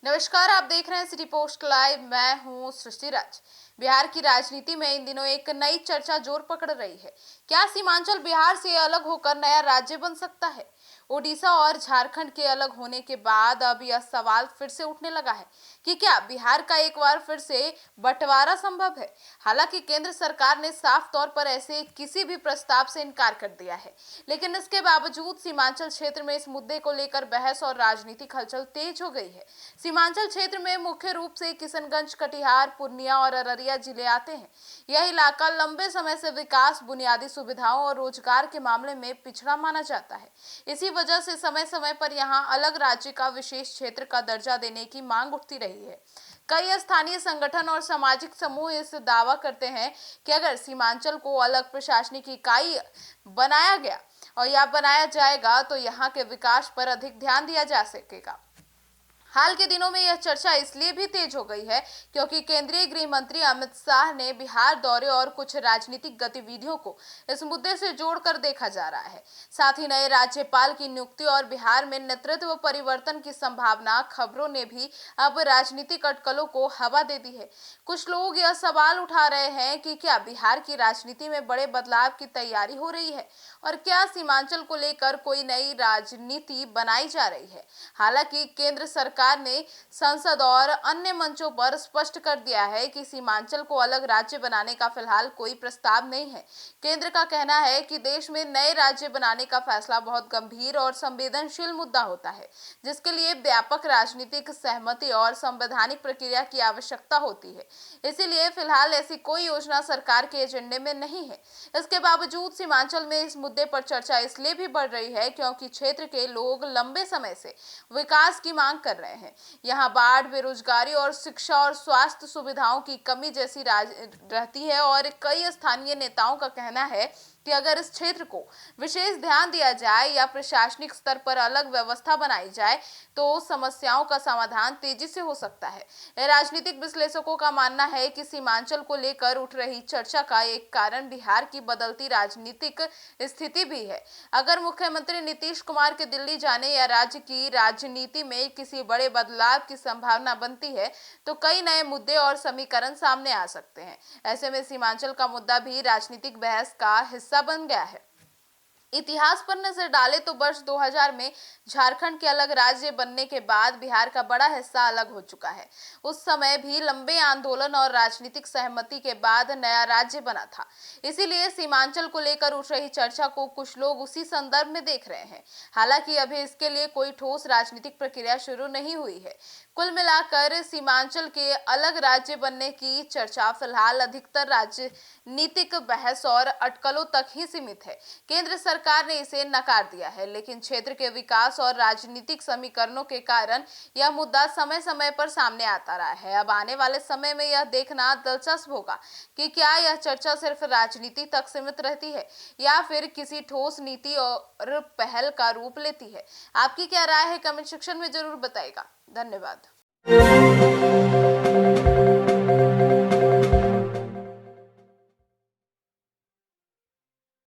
नमस्कार, आप देख रहे हैं सिटी पोस्ट लाइव। मैं हूं सृष्टि राज। बिहार की राजनीति में इन दिनों एक नई चर्चा जोर पकड़ रही है। क्या सीमांचल बिहार से अलग होकर नया राज्य बन सकता है? ओडिशा और झारखंड के अलग होने के बाद अब यह सवाल फिर से उठने लगा है कि क्या बिहार का एक बार फिर से बंटवारा संभव है। हालांकि केंद्र सरकार ने साफ तौर पर ऐसे किसी भी प्रस्ताव से इनकार कर दिया है, लेकिन इसके बावजूद सीमांचल क्षेत्र में इस मुद्दे को लेकर बहस और राजनीतिक हलचल तेज हो गई है। सीमांचल क्षेत्र में मुख्य रूप से किशनगंज, कटिहार, पूर्णिया और अररिया जिले आते हैं। यह इलाका लंबे समय से विकास, बुनियादी सुविधाओं और रोजगार के मामले में पिछड़ा माना जाता है। इसी वजह से समय समय पर यहां अलग राज्य का विशेष क्षेत्र का दर्जा देने की मांग उठती रही है। कई स्थानीय संगठन और सामाजिक समूह इस दावा करते हैं कि अगर सीमांचल को अलग प्रशासनिक इकाई बनाया गया और या बनाया जाएगा तो यहाँ के विकास पर अधिक ध्यान दिया जा सकेगा। हाल के दिनों में यह चर्चा इसलिए भी तेज हो गई है क्योंकि केंद्रीय गृह मंत्री अमित शाह ने बिहार दौरे और कुछ राजनीतिक गतिविधियों को इस मुद्दे से जोड़कर देखा जा रहा है। साथ ही नए राज्यपाल की नियुक्ति और बिहार में नेतृत्व परिवर्तन की संभावना खबरों ने भी अब राजनीतिक अटकलों को हवा दे दी है। कुछ लोग यह सवाल उठा रहे हैं कि क्या बिहार की राजनीति में बड़े बदलाव की तैयारी हो रही है और क्या सीमांचल को लेकर कोई नई राजनीति बनाई जा रही है। हालांकि केंद्र सरकार ने संसद और अन्य मंचों पर स्पष्ट कर दिया है कि सीमांचल को अलग राज्य बनाने का फिलहाल कोई प्रस्ताव नहीं है। केंद्र का कहना है कि देश में नए राज्य बनाने का फैसला बहुत गंभीर और संवेदनशील मुद्दा होता है, जिसके लिए व्यापक राजनीतिक सहमति और संवैधानिक प्रक्रिया की आवश्यकता होती है। इसीलिए फिलहाल ऐसी कोई योजना सरकार के एजेंडे में नहीं है। इसके बावजूद सीमांचल में इस मुद्दे पर चर्चा इसलिए भी बढ़ रही है क्योंकि क्षेत्र के लोग लंबे समय से विकास की मांग कर रहे हैं। यहाँ बाढ़, बेरोजगारी और शिक्षा और स्वास्थ्य सुविधाओं की कमी जैसी रहती है और कई स्थानीय नेताओं का कहना है कि अगर इस क्षेत्र को विशेष ध्यान दिया जाए या प्रशासनिक स्तर पर अलग व्यवस्था बनाई जाए तो समस्याओं का समाधान तेजी से हो सकता है। राजनीतिक विश्लेषकों का मानना है कि सीमांचल को लेकर उठ रही चर्चा का एक कारण बिहार की बदलती राजनीतिक स्थिति भी है। अगर मुख्यमंत्री नीतीश कुमार के दिल्ली जाने या राज्य की राजनीति में किसी बड़े बदलाव की संभावना बनती है तो कई नए मुद्दे और समीकरण सामने आ सकते हैं। ऐसे में सीमांचल का मुद्दा भी राजनीतिक बहस का हिस्सा बन गया है। इतिहास पर नजर डालें तो वर्ष 2000 में झारखंड के अलग राज्य बनने के बाद बिहार का बड़ा हिस्सा अलग हो चुका है। उस समय भी लंबे आंदोलन और राजनीतिक सहमति के बाद नया राज्य बना था। इसीलिए सीमांचल को लेकर उठ रही चर्चा को कुछ लोग उसी संदर्भ में देख रहे हैं। हालांकि अभी इसके लिए कोई ठोस राजनीतिक प्रक्रिया शुरू नहीं हुई है। कुल मिलाकर सीमांचल के अलग राज्य बनने की चर्चा फिलहाल अधिकतर राजनीतिक बहस और अटकलों तक ही सीमित है। केंद्र सरकार ने इसे नकार दिया है, लेकिन क्षेत्र के विकास और राजनीतिक समीकरणों के कारण यह मुद्दा समय समय पर सामने आता रहा है। अब आने वाले समय में यह देखना दिलचस्प होगा कि क्या यह चर्चा सिर्फ राजनीति तक सीमित रहती है या फिर किसी ठोस नीति और पहल का रूप लेती है। आपकी क्या राय है? कमेंट सेक्शन में जरूर बताइएगा। धन्यवाद।